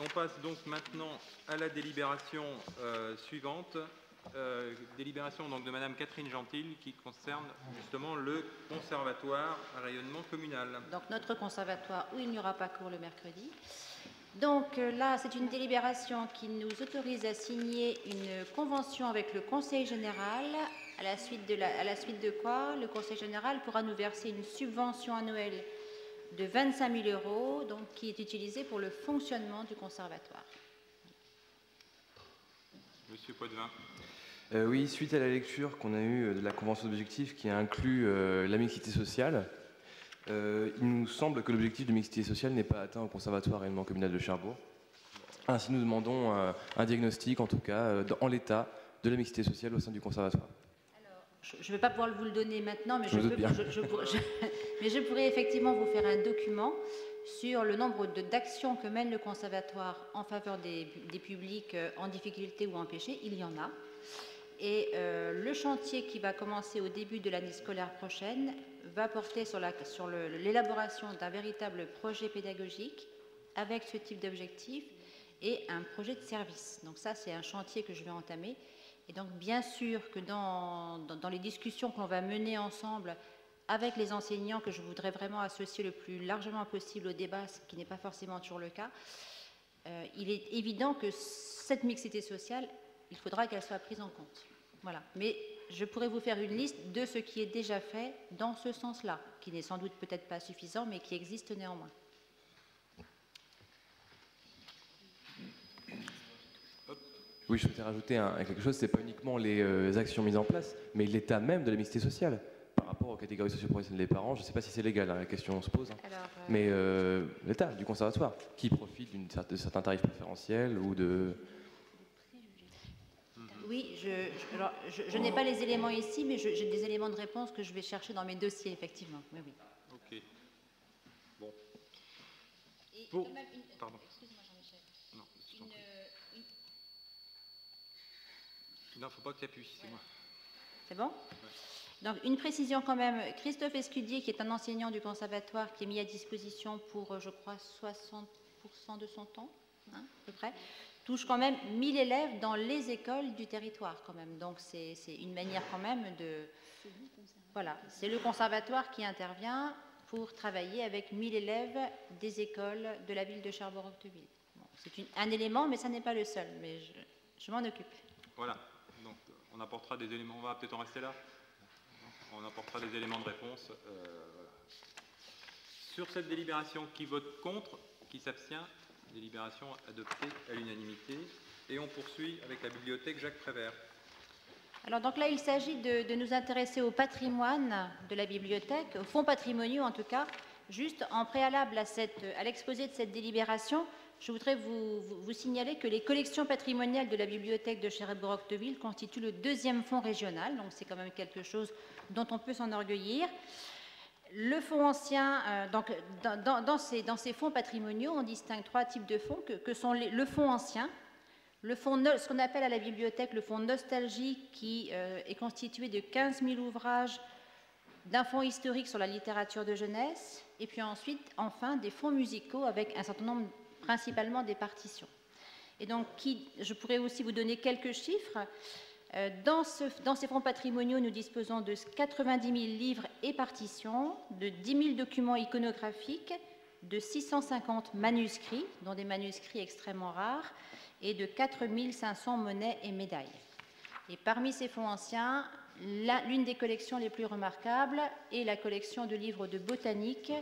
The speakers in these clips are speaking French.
On passe donc maintenant à la délibération suivante. Délibération donc de Madame Catherine Gentil qui concerne justement le conservatoire à rayonnement communal. Donc notre conservatoire où il n'y aura pas cours le mercredi. Donc là, c'est une délibération qui nous autorise à signer une convention avec le Conseil général, à la suite de quoi le Conseil général pourra nous verser une subvention annuelle de 25 000 €, donc, qui est utilisée pour le fonctionnement du conservatoire. Monsieur Poitvin. Oui, suite à la lecture qu'on a eue de la convention d'objectifs qui inclut la mixité sociale, il nous semble que l'objectif de mixité sociale n'est pas atteint au conservatoire rayonnement communal de Cherbourg. Ainsi, nous demandons un diagnostic, en tout cas, en l'état de la mixité sociale au sein du conservatoire. Alors, je ne vais pas pouvoir vous le donner maintenant, mais je pourrais effectivement vous faire un document sur le nombre d'actions que mène le conservatoire en faveur des publics en difficulté ou empêchés. Il y en a. Et le chantier qui va commencer au début de l'année scolaire prochaine va porter sur l'élaboration d'un véritable projet pédagogique avec ce type d'objectif et un projet de service. Donc ça, c'est un chantier que je vais entamer. Et donc, bien sûr que dans les discussions qu'on va mener ensemble avec les enseignants, que je voudrais vraiment associer le plus largement possible au débat, ce qui n'est pas forcément toujours le cas, il est évident que cette mixité sociale, il faudra qu'elle soit prise en compte. Voilà. Mais je pourrais vous faire une liste de ce qui est déjà fait dans ce sens-là, qui n'est sans doute peut-être pas suffisant, mais qui existe néanmoins. Oui, je souhaitais rajouter quelque chose, c'est pas uniquement les actions mises en place, mais l'état même de la mixité sociale par rapport aux catégories socio-professionnelles des parents. Je ne sais pas si c'est légal, hein, la question se pose, hein. Alors, mais l'état du conservatoire, qui profite de certains tarifs préférentiels ou de... Oui, je n'ai pas les éléments ici, mais j'ai des éléments de réponse que je vais chercher dans mes dossiers, effectivement. Mais oui. Ok. Bon. Et Bon. même Pardon. Excuse-moi, Jean-Michel. Non, il ne faut pas que tu appuies, c'est moi. C'est bon? Donc, une précision quand même. Christophe Escudier, qui est un enseignant du conservatoire, qui est mis à disposition pour, je crois, 60% de son temps, hein, à peu près, touche quand même 1000 élèves dans les écoles du territoire, quand même. Donc, c'est une manière quand même de... Voilà, c'est le conservatoire qui intervient pour travailler avec 1000 élèves des écoles de la ville de Cherbourg-Octeville. Bon, c'est un élément, mais ça n'est pas le seul, mais je m'en occupe. Voilà, donc on apportera des éléments, on va peut-être en rester là. On apportera des éléments de réponse. Voilà. Sur cette délibération, qui vote contre, qui s'abstient, délibération adoptée à l'unanimité. Et on poursuit avec la bibliothèque Jacques Prévert. Alors donc là, il s'agit de nous intéresser au patrimoine de la bibliothèque, aux fonds patrimoniaux en tout cas. Juste en préalable à l'exposé de cette délibération, je voudrais vous signaler que les collections patrimoniales de la bibliothèque de Cherbourg-Octeville constituent le 2e fonds régional, donc c'est quand même quelque chose dont on peut s'enorgueillir. Le fonds ancien, donc dans ces fonds patrimoniaux, on distingue 3 types de fonds, que sont le fonds ancien, le fonds, ce qu'on appelle à la bibliothèque le fonds nostalgie, qui est constitué de 15 000 ouvrages d'un fonds historique sur la littérature de jeunesse, et puis ensuite, enfin, des fonds musicaux avec un certain nombre, principalement des partitions. Et donc, je pourrais aussi vous donner quelques chiffres. Dans ces fonds patrimoniaux, nous disposons de 90 000 livres et partitions, de 10 000 documents iconographiques, de 650 manuscrits, dont des manuscrits extrêmement rares, et de 4 500 monnaies et médailles. Et parmi ces fonds anciens, l'une des collections les plus remarquables est la collection de livres de botanique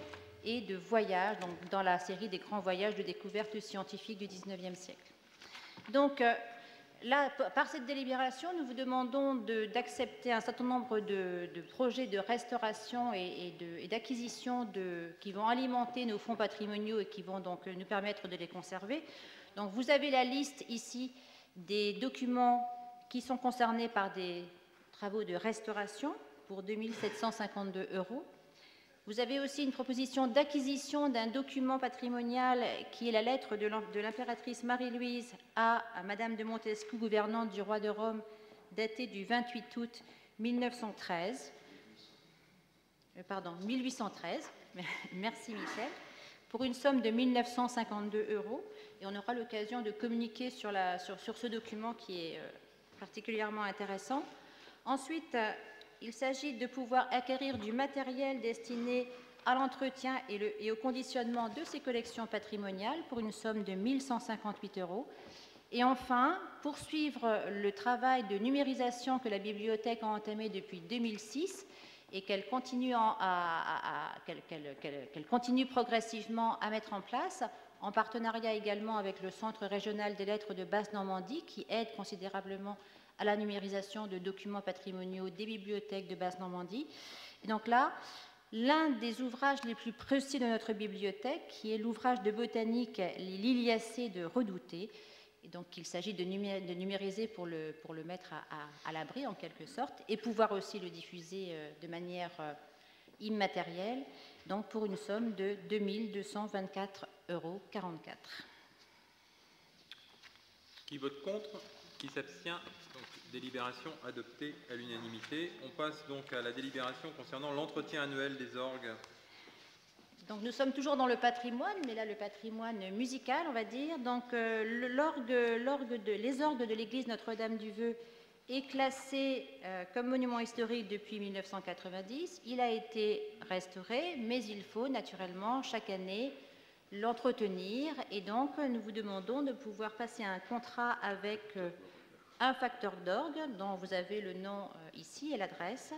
et de voyages, donc dans la série des grands voyages de découverte scientifique du XIXe siècle. Donc, là, par cette délibération, nous vous demandons d'accepter un certain nombre de projets de restauration et d'acquisition qui vont alimenter nos fonds patrimoniaux et qui vont donc nous permettre de les conserver. Donc, vous avez la liste ici des documents qui sont concernés par des travaux de restauration pour 2 752 €. Vous avez aussi une proposition d'acquisition d'un document patrimonial qui est la lettre de l'impératrice Marie-Louise à Madame de Montesquieu, gouvernante du roi de Rome, datée du 28 août 1813. Merci Michel. Pour une somme de 1 952 €. et on aura l'occasion de communiquer sur ce document qui est particulièrement intéressant. Ensuite, il s'agit de pouvoir acquérir du matériel destiné à l'entretien et au conditionnement de ces collections patrimoniales pour une somme de 1 158 €. Et enfin, poursuivre le travail de numérisation que la bibliothèque a entamé depuis 2006 et qu'elle continue, qu'elle continue progressivement à mettre en place, en partenariat également avec le Centre régional des lettres de Basse-Normandie, qui aide considérablement à la numérisation de documents patrimoniaux des bibliothèques de Basse-Normandie. Et donc là, l'un des ouvrages les plus précieux de notre bibliothèque, qui est l'ouvrage de botanique Les Liliacées de Redouté. Et donc il s'agit de numériser pour le mettre à l'abri en quelque sorte, et pouvoir aussi le diffuser de manière immatérielle, donc pour une somme de 2 224,44 €. Qui vote contre? Qui s'abstient? Donc, délibération adoptée à l'unanimité. On passe donc à la délibération concernant l'entretien annuel des orgues. Donc nous sommes toujours dans le patrimoine, mais là le patrimoine musical, on va dire. Donc les orgues de l'église Notre-Dame du Vœu est classé comme monument historique depuis 1990. Il a été restauré, mais il faut naturellement chaque année l'entretenir. Et donc nous vous demandons de pouvoir passer un contrat avec un facteur d'orgue dont vous avez le nom ici et l'adresse.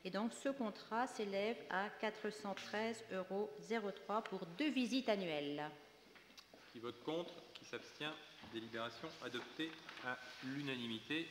Et donc ce contrat s'élève à 413,03 € pour 2 visites annuelles. Qui vote contre? Qui s'abstient? Délibération adoptée à l'unanimité.